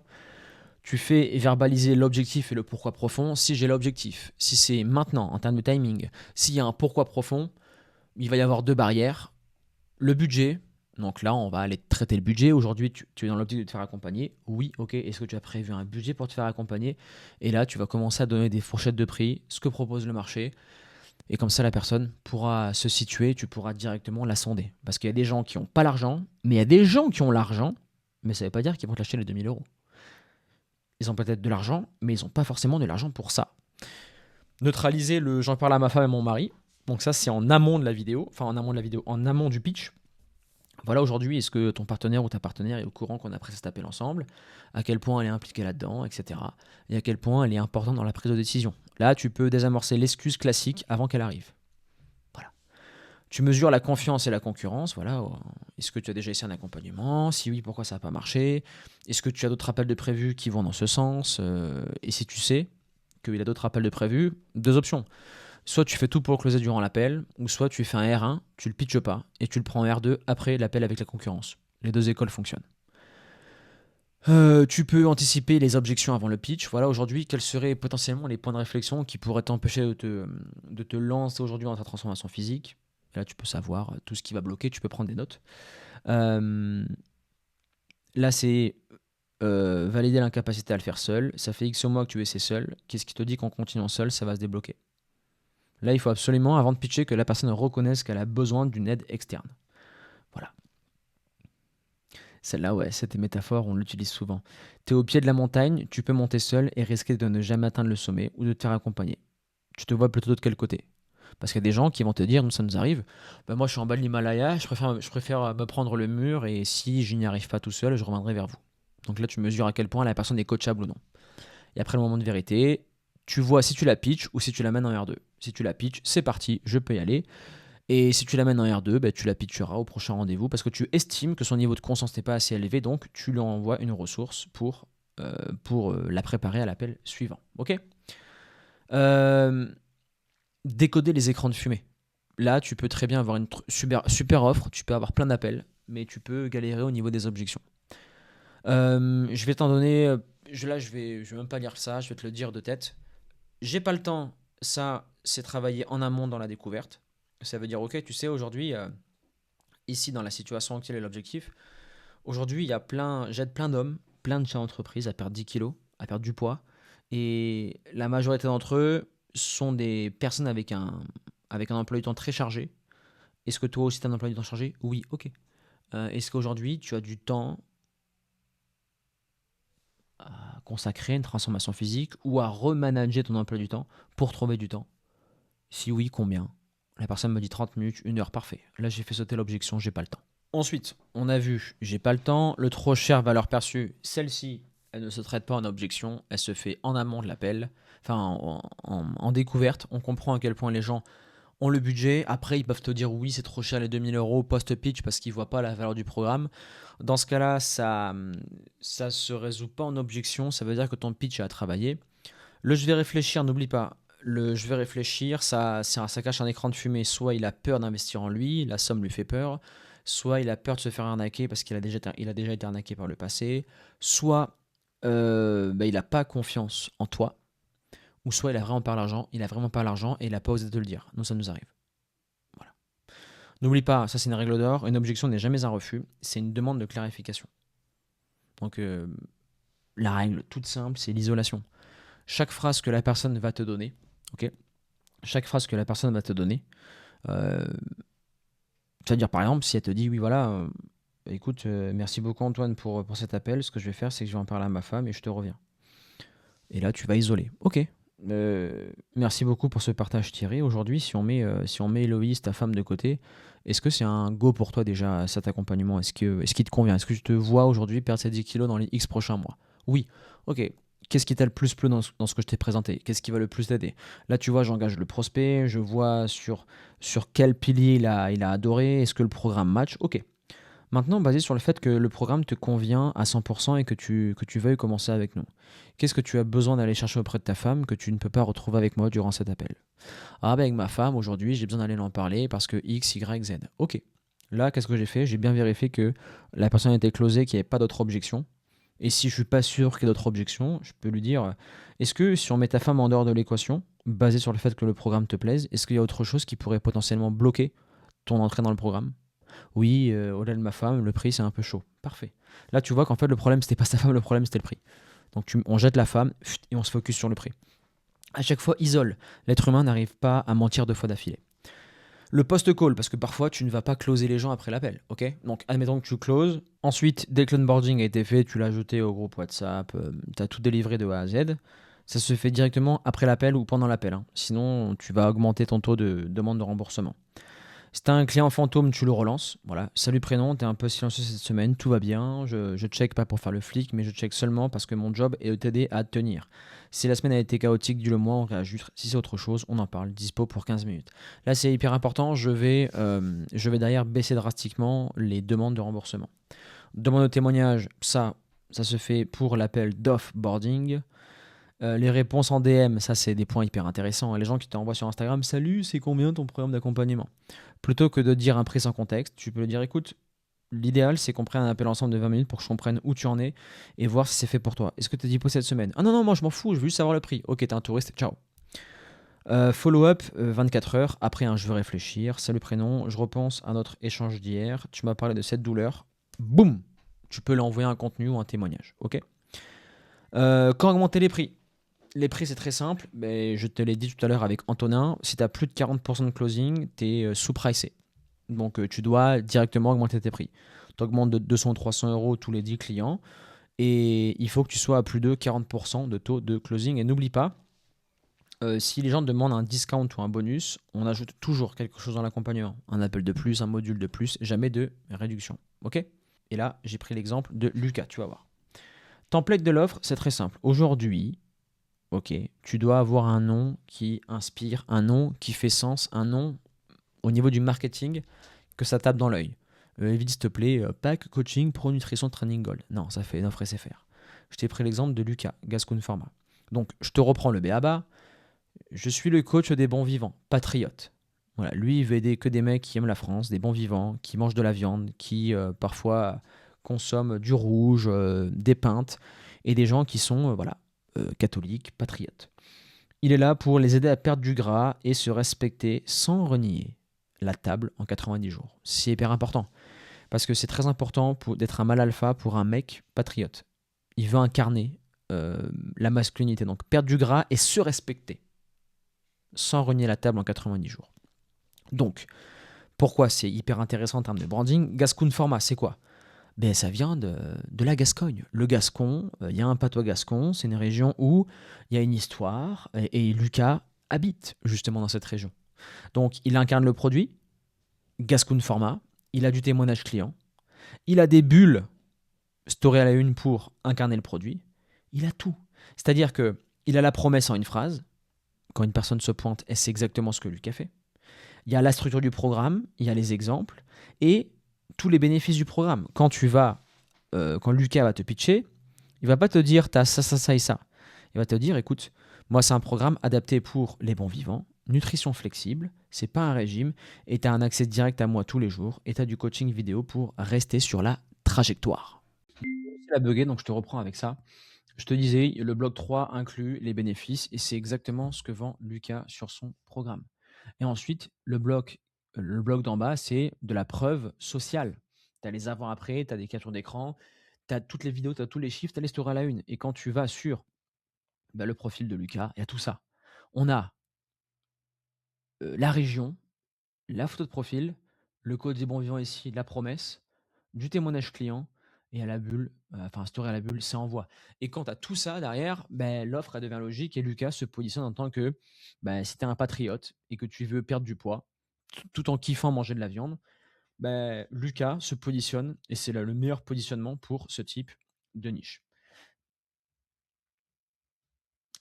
Tu fais verbaliser l'objectif et le pourquoi profond. Si j'ai l'objectif, si c'est maintenant en termes de timing, s'il y a un pourquoi profond, il va y avoir 2 barrières. Le budget. Donc là, on va aller traiter le budget. Aujourd'hui, tu es dans l'optique de te faire accompagner. Oui, ok. Est-ce que tu as prévu un budget pour te faire accompagner? Et là, tu vas commencer à donner des fourchettes de prix, ce que propose le marché. Et comme ça, la personne pourra se situer, tu pourras directement la sonder. Parce qu'il y a des gens qui n'ont pas l'argent, mais il y a des gens qui ont l'argent, mais ça ne veut pas dire qu'ils vont te lâcher les 2 000 euros. Ils ont peut-être de l'argent, mais ils n'ont pas forcément de l'argent pour ça. Neutraliser le j'en parle à ma femme et mon mari. Donc ça, c'est en amont de la vidéo. Enfin, en amont du pitch. Voilà, aujourd'hui, est-ce que ton partenaire ou ta partenaire est au courant qu'on a pris cet appel ensemble? À quel point elle est impliquée là-dedans, etc. Et à quel point elle est importante dans la prise de décision. Là, tu peux désamorcer l'excuse classique avant qu'elle arrive. Voilà. Tu mesures la confiance et la concurrence. Voilà. Est-ce que tu as déjà essayé un accompagnement? Si oui, pourquoi ça n'a pas marché? Est-ce que tu as d'autres appels de prévus qui vont dans ce sens? Et si tu sais qu'il y a d'autres appels de prévus, deux options. Soit tu fais tout pour le closer durant l'appel, ou soit tu fais un R1, tu le pitches pas, et tu le prends en R2 après l'appel avec la concurrence. Les deux écoles fonctionnent. Tu peux anticiper les objections avant le pitch. Voilà, aujourd'hui, quels seraient potentiellement les points de réflexion qui pourraient t'empêcher de te lancer aujourd'hui dans ta transformation physique? Là, tu peux savoir tout ce qui va bloquer, tu peux prendre des notes. Euh, Là, c'est valider l'incapacité à le faire seul. Ça fait X mois que tu essaies seul. Qu'est-ce qui te dit qu'en continuant seul, ça va se débloquer? Là, il faut absolument, avant de pitcher, que la personne reconnaisse qu'elle a besoin d'une aide externe. Voilà. Celle-là, ouais, cette métaphore, on l'utilise souvent. Tu es au pied de la montagne, tu peux monter seul et risquer de ne jamais atteindre le sommet ou de te faire accompagner. Tu te vois plutôt de quel côté? Parce qu'il y a des gens qui vont te dire, nous ça nous arrive, bah moi je suis en bas de l'Himalaya, je préfère me prendre le mur et si je n'y arrive pas tout seul, je reviendrai vers vous. Donc là, tu mesures à quel point la personne est coachable ou non. Et après le moment de vérité, tu vois si tu la pitches ou si tu la mènes en R2. Si tu la pitches, c'est parti, je peux y aller. Et si tu l'amènes en R2, bah, tu la pitcheras au prochain rendez-vous parce que tu estimes que son niveau de conscience n'est pas assez élevé, donc tu lui envoies une ressource pour la préparer à l'appel suivant. Ok. Euh, Décoder les écrans de fumée. Là, tu peux très bien avoir une super offre, tu peux avoir plein d'appels, mais tu peux galérer au niveau des objections. Je vais t'en donner. Je vais même pas lire ça, je vais te le dire de tête. J'ai pas le temps, ça, c'est travailler en amont dans la découverte. Ça veut dire, ok, tu sais, aujourd'hui, ici, dans la situation actuelle et l'objectif, aujourd'hui, j'aide plein d'hommes, plein de chefs d'entreprise à perdre 10 kilos, à perdre du poids. Et la majorité d'entre eux sont des personnes avec un emploi du temps très chargé. Est-ce que toi aussi, tu as un emploi du temps chargé? Oui, ok. Est-ce qu'aujourd'hui, tu as du temps à consacrer à une transformation physique ou à remanager ton emploi du temps pour trouver du temps? Si oui, combien? La personne me dit 30 minutes, 1 heure, parfait. Là, j'ai fait sauter l'objection, j'ai pas le temps. Ensuite, on a vu, j'ai pas le temps, le trop cher valeur perçue, celle-ci, elle ne se traite pas en objection, elle se fait en amont de l'appel, enfin en découverte. On comprend à quel point les gens ont le budget. Après, ils peuvent te dire oui, c'est trop cher les 2 000 € post-pitch parce qu'ils voient pas la valeur du programme. Dans ce cas-là, ça se résout pas en objection, ça veut dire que ton pitch est à travailler. Le je vais réfléchir, n'oublie pas. Le je vais réfléchir, ça cache un écran de fumée. Soit il a peur d'investir en lui, la somme lui fait peur. Soit il a peur de se faire arnaquer parce qu'il a déjà été arnaqué par le passé. Soit il n'a pas confiance en toi. Ou soit il a vraiment pas l'argent et il n'a pas osé te le dire. Nous, ça nous arrive. Voilà. N'oublie pas, ça c'est une règle d'or. Une objection n'est jamais un refus. C'est une demande de clarification. Donc la règle toute simple, c'est l'isolation. Chaque phrase que la personne va te donner, ok, chaque phrase que la personne va te donner, euh, c'est-à-dire par exemple, si elle te dit oui, voilà, écoute, merci beaucoup Antoine pour cet appel, ce que je vais faire, c'est que je vais en parler à ma femme et je te reviens. Et là, tu vas isoler. Ok. Merci beaucoup pour ce partage Thierry. Aujourd'hui, si on met Héloïse, ta femme, de côté, est-ce que c'est un go pour toi déjà cet accompagnement? Est-ce qu'il te convient? Est-ce que tu te vois aujourd'hui perdre ces 10 kilos dans les X prochains mois? Oui. Ok. Qu'est-ce qui t'a le plus plu dans ce que je t'ai présenté? Qu'est-ce qui va le plus t'aider? Là, tu vois, j'engage le prospect, je vois sur quel pilier il a adoré, est-ce que le programme match? Ok. Maintenant, basé sur le fait que le programme te convient à 100% et que tu veuilles commencer avec nous, qu'est-ce que tu as besoin d'aller chercher auprès de ta femme que tu ne peux pas retrouver avec moi durant cet appel? Ah, ben avec ma femme, aujourd'hui, j'ai besoin d'aller en parler parce que X, Y, Z. Ok. Là, qu'est-ce que j'ai fait? J'ai bien vérifié que la personne était closée, qu'il n'y avait pas d'autres objections. Et si je suis pas sûr qu'il y ait d'autres objections, je peux lui dire, est-ce que si on met ta femme en dehors de l'équation, basé sur le fait que le programme te plaise, est-ce qu'il y a autre chose qui pourrait potentiellement bloquer ton entrée dans le programme? Oui, au-delà de ma femme, le prix c'est un peu chaud. Parfait. Là, tu vois qu'en fait, le problème c'était pas sa femme, le problème c'était le prix. Donc on jette la femme et on se focus sur le prix. À chaque fois, isole. L'être humain n'arrive pas à mentir 2 fois d'affilée. Le post-call, parce que parfois tu ne vas pas closer les gens après l'appel, ok? Donc admettons que tu closes. Ensuite, dès que l'onboarding a été fait, tu l'as ajouté au groupe WhatsApp, tu as tout délivré de A à Z. Ça se fait directement après l'appel ou pendant l'appel, hein. Sinon, tu vas augmenter ton taux de demande de remboursement. Si tu as un client fantôme, tu le relances. Voilà. Salut prénom, tu es un peu silencieux cette semaine, tout va bien. Je check pas pour faire le flic, mais je check seulement parce que mon job est de t'aider à tenir. Si la semaine a été chaotique, dis-le moi, on réajuste. Si c'est autre chose, on en parle. Dispo pour 15 minutes. Là, c'est hyper important. Je vais derrière baisser drastiquement les demandes de remboursement. Demande de témoignage, ça se fait pour l'appel d'offboarding. Les réponses en DM, ça c'est des points hyper intéressants. Les gens qui t'envoient sur Instagram, salut, c'est combien ton programme d'accompagnement? Plutôt que de dire un prix sans contexte, tu peux lui dire, écoute, l'idéal c'est qu'on prenne un appel ensemble de 20 minutes pour que je comprenne où tu en es et voir si c'est fait pour toi. Est-ce que tu es dispo cette semaine? Ah non, non, moi je m'en fous, je veux juste savoir le prix. Ok, t'es un touriste, ciao. Follow-up, 24 heures, après je veux réfléchir. Salut prénom, je repense à notre échange d'hier. Tu m'as parlé de cette douleur. Boum! Tu peux lui envoyer un contenu ou un témoignage. Ok. Quand augmenter les prix? Les prix, c'est très simple. Mais je te l'ai dit tout à l'heure avec Antonin. Si tu as plus de 40% de closing, tu es sous-pricé. Donc, tu dois directement augmenter tes prix. Tu augmentes de 200 ou 300 euros tous les 10 clients. Et il faut que tu sois à plus de 40% de taux de closing. Et n'oublie pas, si les gens te demandent un discount ou un bonus, on ajoute toujours quelque chose dans l'accompagnement. Un appel de plus, un module de plus, jamais de réduction. OK? Et là, j'ai pris l'exemple de Lucas, tu vas voir. Template de l'offre, c'est très simple. Aujourd'hui, ok, tu dois avoir un nom qui inspire, un nom qui fait sens, un nom au niveau du marketing que ça tape dans l'œil. Évite s'il te plaît, pack coaching pro nutrition training goal. Non, ça fait une offre SFR. Je t'ai pris l'exemple de Lucas, Gascon Pharma. Donc, je te reprends le B.A.B.A. Je suis le coach des bons vivants, patriote. Voilà, lui, il veut aider que des mecs qui aiment la France, des bons vivants, qui mangent de la viande, qui parfois consomment du rouge, des pintes, et des gens qui sont voilà, catholiques, patriotes. Il est là pour les aider à perdre du gras et se respecter sans renier la table en 90 jours. C'est hyper important, parce que c'est très important d'être un mâle alpha pour un mec patriote. Il veut incarner la masculinité, donc perdre du gras et se respecter sans renier la table en 90 jours. Donc, pourquoi c'est hyper intéressant en termes de branding? Gascon Format, c'est quoi? Ben, ça vient de la Gascogne. Le Gascon, il y a un patois gascon, c'est une région où il y a une histoire, et Lucas habite justement dans cette région. Donc, il incarne le produit, Gascon Format, il a du témoignage client, il a des bulles story à la une pour incarner le produit, il a tout. C'est-à-dire que il a la promesse en une phrase, quand une personne se pointe, elle sait exactement ce que Lucas fait. Il y a la structure du programme, il y a les exemples et tous les bénéfices du programme. Quand Lucas va te pitcher, il va pas te dire t'as ça, ça, ça et ça. Il va te dire écoute, moi c'est un programme adapté pour les bons vivants, nutrition flexible, c'est pas un régime et tu as un accès direct à moi tous les jours et tu as du coaching vidéo pour rester sur la trajectoire. C'est la bugué, donc je te reprends avec ça. Je te disais, le bloc 3 inclut les bénéfices et c'est exactement ce que vend Lucas sur son programme. Et ensuite, le bloc d'en bas, c'est de la preuve sociale. Tu as les avant-après, tu as des captures d'écran, tu as toutes les vidéos, tu as tous les chiffres, tu as les stories à la une. Et quand tu vas sur le profil de Lucas, il y a tout ça. On a la région, la photo de profil, le code des bons vivants ici, la promesse, du témoignage client et à la bulle, enfin story à la bulle, c'est envoi. Et quand tu as tout ça derrière, l'offre elle devient logique et Lucas se positionne en tant que si tu es un patriote et que tu veux perdre du poids tout en kiffant manger de la viande, Lucas se positionne et c'est là le meilleur positionnement pour ce type de niche.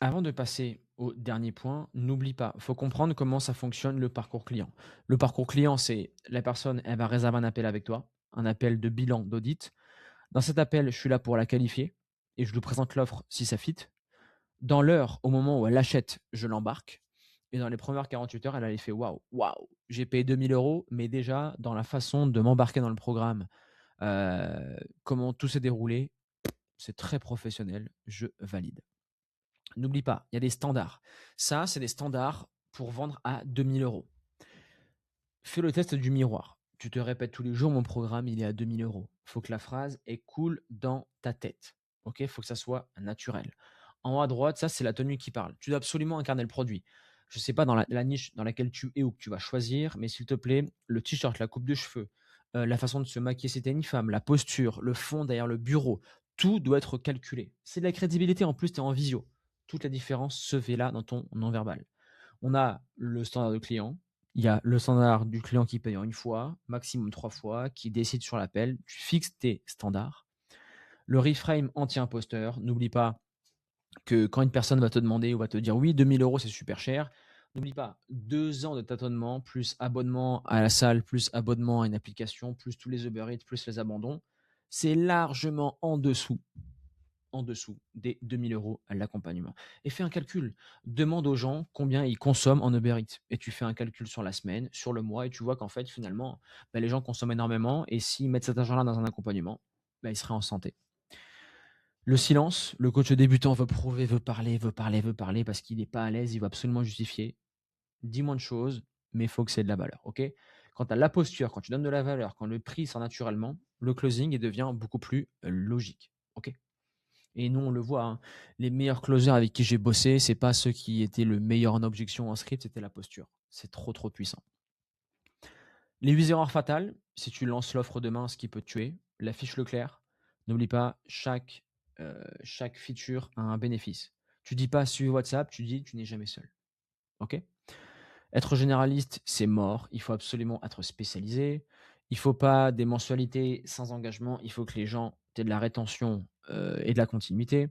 Avant de passer au dernier point, n'oublie pas, il faut comprendre comment ça fonctionne le parcours client. Le parcours client, c'est la personne, elle va réserver un appel avec toi, un appel de bilan d'audit. Dans cet appel, je suis là pour la qualifier et je lui présente l'offre si ça fit. Dans l'heure, au moment où elle achète, je l'embarque. Et dans les premières 48 heures, elle a l'effet waouh, waouh, j'ai payé 2000 euros, mais déjà dans la façon de m'embarquer dans le programme, comment tout s'est déroulé, c'est très professionnel, je valide. N'oublie pas, il y a des standards. Ça, c'est des standards pour vendre à 2000 euros. Fais le test du miroir. Tu te répètes tous les jours, mon programme, il est à 2000 euros. Il faut que la phrase est cool dans ta tête. Ok, il faut que ça soit naturel. En haut à droite, ça, c'est la tenue qui parle. Tu dois absolument incarner le produit. Je ne sais pas dans la niche dans laquelle tu es ou que tu vas choisir, mais s'il te plaît, le t-shirt, la coupe de cheveux, la façon de se maquiller si t'es une femme, la posture, le fond derrière le bureau, tout doit être calculé. C'est de la crédibilité, en plus, tu es en visio. Toute la différence se fait là dans ton non-verbal. On a le standard de client, Il y a le standard du client qui paye en une fois, maximum 3 fois, qui décide sur l'appel. Tu fixes tes standards. Le reframe anti-imposteur. N'oublie pas que quand une personne va te demander ou va te dire oui, 2 000 € c'est super cher, n'oublie pas 2 ans de tâtonnement, plus abonnement à la salle, plus abonnement à une application, plus tous les Uber Eats, plus les abandons. C'est largement en dessous des 2 000 € à l'accompagnement. Et fais un calcul. Demande aux gens combien ils consomment en Uber Eats. Et tu fais un calcul sur la semaine, sur le mois, et tu vois qu'en fait, finalement, les gens consomment énormément. Et s'ils mettent cet argent-là dans un accompagnement, ils seraient en santé. Le silence, le coach débutant veut prouver, veut parler parce qu'il n'est pas à l'aise, il va absolument justifier. Dis moins de choses, mais il faut que c'est de la valeur. Ok. Quand tu as la posture, quand tu donnes de la valeur, quand le prix sort naturellement, le closing il devient beaucoup plus logique. Ok. Et nous, on le voit, hein, les meilleurs closers avec qui j'ai bossé, c'est pas ceux qui étaient le meilleur en objection en script, c'était la posture. C'est trop, trop puissant. Les 8 erreurs fatales, si tu lances l'offre demain, ce qui peut te tuer, la fiche Leclerc, n'oublie pas, chaque feature a un bénéfice. Tu dis pas suivez WhatsApp, tu dis tu n'es jamais seul. Ok. Être généraliste, c'est mort. Il faut absolument être spécialisé. Il faut pas des mensualités sans engagement. Il faut que les gens aient de la rétention et de la continuité.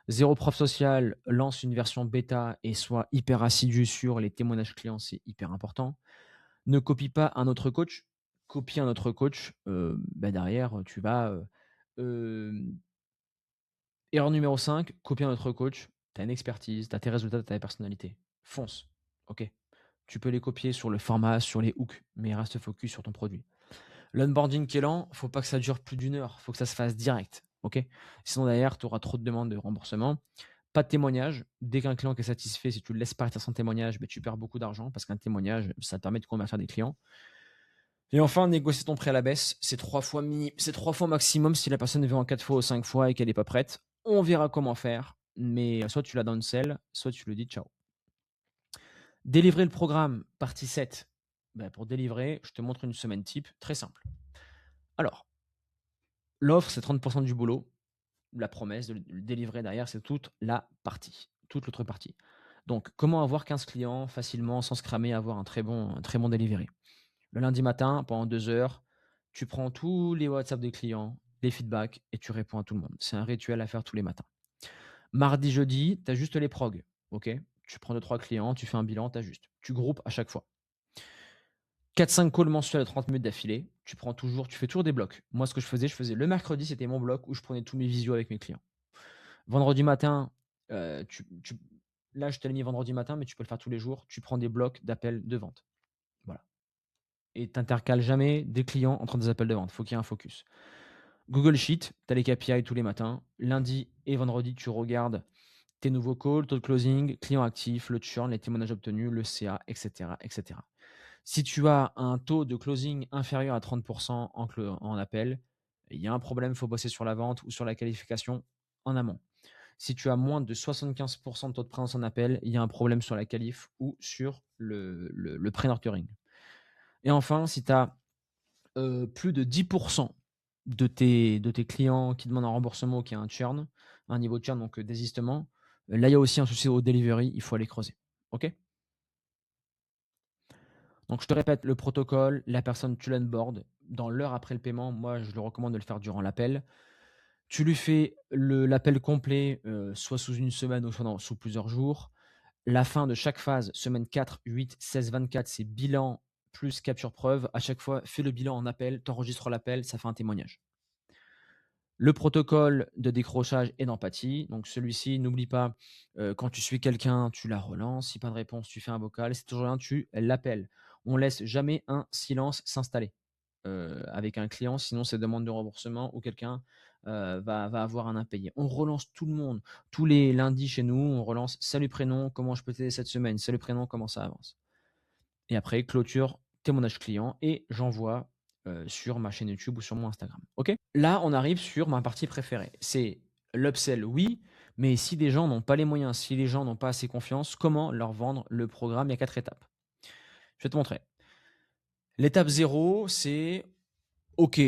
Zéro prof social, lance une version bêta et sois hyper assidu sur les témoignages clients, c'est hyper important. Ne copie pas un autre coach. Copie un autre coach. Derrière, tu vas. Erreur numéro 5, copie un autre coach. Tu as une expertise, tu as tes résultats, tu as ta personnalité. Fonce. Ok. Tu peux les copier sur le format, sur les hooks, mais reste focus sur ton produit. L'onboarding qui est lent, faut pas que ça dure plus d'1 heure. Faut que ça se fasse direct. Ok. Sinon, derrière, tu auras trop de demandes de remboursement. Pas de témoignage. Dès qu'un client est satisfait, si tu le laisses partir sans témoignage, tu perds beaucoup d'argent parce qu'un témoignage, ça te permet de convertir des clients. Et enfin, négocier ton prix à la baisse. C'est 3 fois c'est 3 fois maximum si la personne veut en 4 fois ou 5 fois et qu'elle n'est pas prête. On verra comment faire. Mais soit tu la downsell, soit tu le dis ciao. Délivrer le programme, partie 7. Pour délivrer, je te montre une semaine type très simple. Alors, l'offre, c'est 30% du boulot. La promesse de le délivrer derrière, c'est toute la partie, toute l'autre partie. Donc, comment avoir 15 clients facilement sans se cramer, avoir un très bon delivery. Le lundi matin, pendant 2 heures, tu prends tous les WhatsApp des clients, les feedbacks et tu réponds à tout le monde. C'est un rituel à faire tous les matins. Mardi, jeudi, tu as juste les progs. Ok. Tu prends 2-3 clients, tu fais un bilan, tu ajustes. Tu groupes à chaque fois. 4-5 calls mensuels de 30 minutes d'affilée. Tu fais toujours des blocs. Moi, ce que je faisais le mercredi, c'était mon bloc où je prenais tous mes visios avec mes clients. Vendredi matin, là, je t'ai mis vendredi matin, mais tu peux le faire tous les jours. Tu prends des blocs d'appels de vente. Voilà. Et tu n'intercales jamais des clients entre des appels de vente. Il faut qu'il y ait un focus. Google Sheet, tu as les KPI tous les matins. Lundi et vendredi, tu regardes tes nouveaux calls, taux de closing, clients actifs, le churn, les témoignages obtenus, le CA, etc., etc. Si tu as un taux de closing inférieur à 30% en appel, il y a un problème, il faut bosser sur la vente ou sur la qualification en amont. Si tu as moins de 75% de taux de présence en appel, il y a un problème sur la qualif ou sur le pré-nurturing. Et enfin, si tu as plus de 10% de tes clients qui demandent un remboursement ou qui a un churn, un niveau de churn, donc désistement, là, il y a aussi un souci au delivery, il faut aller creuser. OK. Donc, je te répète, le protocole, la personne, tu l'onboard. Dans l'heure après le paiement, moi, je le recommande de le faire durant l'appel. Tu lui fais l'appel complet, soit sous une semaine ou soit sous plusieurs jours. La fin de chaque phase, semaine 4, 8, 16, 24, c'est bilan plus capture preuve. À chaque fois, fais le bilan en appel, tu enregistres l'appel, ça fait un témoignage. Le protocole de décrochage et d'empathie. Donc celui-ci, n'oublie pas, quand tu suis quelqu'un, tu la relances. Si pas de réponse, tu fais un vocal. Si toujours rien, tu l'appelles. On laisse jamais un silence s'installer avec un client, sinon c'est demande de remboursement ou quelqu'un va avoir un impayé. On relance tout le monde. Tous les lundis chez nous, on relance salut prénom, comment je peux t'aider cette semaine? Salut prénom, comment ça avance? Et après, clôture témoignage client et j'envoie sur ma chaîne YouTube ou sur mon Instagram. Ok. Là, on arrive sur ma partie préférée. C'est l'upsell, oui, mais si des gens n'ont pas les moyens, si les gens n'ont pas assez confiance, comment leur vendre le programme? Il y a 4 étapes. Je vais te montrer. L'étape 0, c'est OK,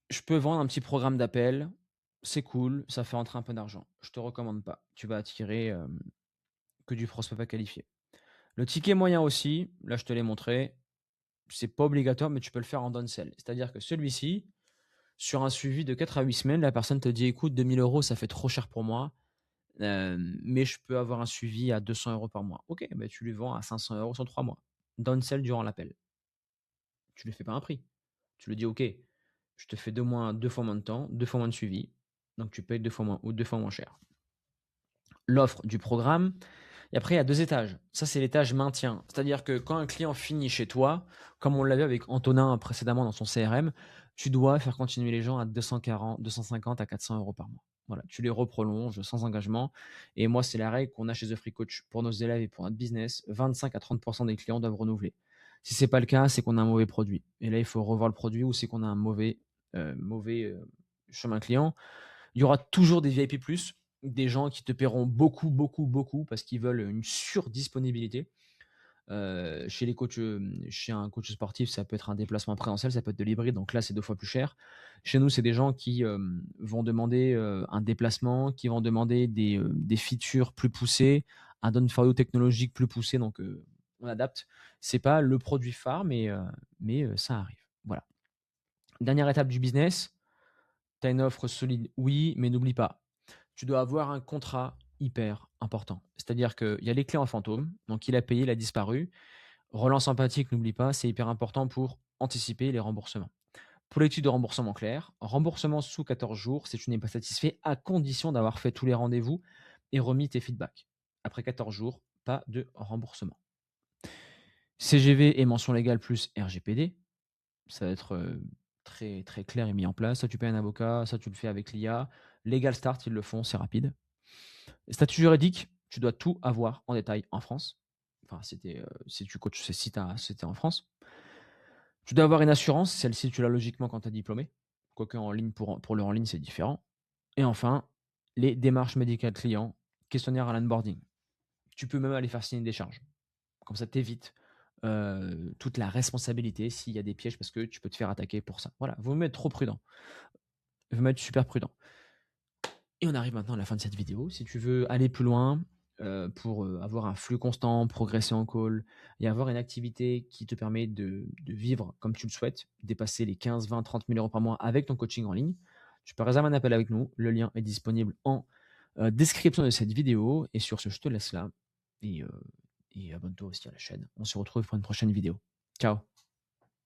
je peux vendre un petit programme d'appel, c'est cool, ça fait entrer un peu d'argent. Je te recommande pas. Tu vas attirer que du prospect pas qualifié. Le ticket moyen aussi, là je te l'ai montré, c'est pas obligatoire, mais tu peux le faire en downsell. C'est-à-dire que celui-ci, sur un suivi de 4 à 8 semaines, la personne te dit: «Écoute, 2 000 €, ça fait trop cher pour moi, mais je peux avoir un suivi à 200 € par mois». OK, bah, tu lui vends à 500 € sur 3 mois. Downsell durant l'appel. Tu lui fais pas un prix. Tu lui dis: «OK, je te fais 2 fois moins de temps, 2 fois moins de suivi, donc tu payes 2 fois moins ou 2 fois moins cher». L'offre du programme et après il y a 2 étages. Ça, c'est l'étage maintien. C'est-à-dire que quand un client finit chez toi, comme on l'avait avec Antonin précédemment dans son CRM, tu dois faire continuer les gens à 240, 250 à 400 € par mois. Voilà, tu les reprolonges sans engagement et moi, c'est la règle qu'on a chez The Free Coach pour nos élèves et pour notre business, 25 à 30 des clients doivent renouveler. Si c'est pas le cas, c'est qu'on a un mauvais produit et là, il faut revoir le produit ou c'est qu'on a un mauvais chemin client. Il y aura toujours des VIP+, des gens qui te paieront beaucoup, beaucoup, beaucoup parce qu'ils veulent une surdisponibilité. Chez les coachs, chez un coach sportif, ça peut être un déplacement en présentiel, ça peut être de l'hybride, donc là, c'est 2 fois plus cher. Chez nous, c'est des gens qui, vont demander, un déplacement, qui vont demander des features plus poussées, un done for you technologique plus poussé, donc on adapte. C'est pas le produit phare, mais ça arrive. Voilà. Dernière étape du business, tu as une offre solide, oui, mais n'oublie pas, tu dois avoir un contrat hyper important. C'est-à-dire qu'il y a les clients fantômes, donc il a payé, il a disparu. Relance empathique, n'oublie pas, c'est hyper important pour anticiper les remboursements. Politique de remboursement clair, remboursement sous 14 jours si tu n'es pas satisfait, à condition d'avoir fait tous les rendez-vous et remis tes feedbacks. Après 14 jours, pas de remboursement. CGV et mention légale plus RGPD, ça va être très, très clair et mis en place. Soit tu payes un avocat, soit tu le fais avec l'IA. Legal Start, ils le font, c'est rapide. Statut juridique, tu dois tout avoir en détail en France. Enfin, si tu coaches, c'est si c'était en France. Tu dois avoir une assurance, celle-ci, tu l'as logiquement quand tu es diplômé. Quoique en ligne, pour le en ligne, c'est différent. Et enfin, les démarches médicales clients, questionnaire à l'onboarding. Tu peux même aller faire signer des charges. Comme ça, t'évites toute la responsabilité s'il y a des pièges parce que tu peux te faire attaquer pour ça. Voilà, vous me mettre trop prudent. Vous me mettre super prudent. Et on arrive maintenant à la fin de cette vidéo. Si tu veux aller plus loin, pour, avoir un flux constant, progresser en call et avoir une activité qui te permet de vivre comme tu le souhaites, dépasser les 15, 20, 30 000 € par mois avec ton coaching en ligne, tu peux réserver un appel avec nous. Le lien est disponible en, description de cette vidéo et sur ce, je te laisse là et abonne-toi aussi à la chaîne. On se retrouve pour une prochaine vidéo. Ciao.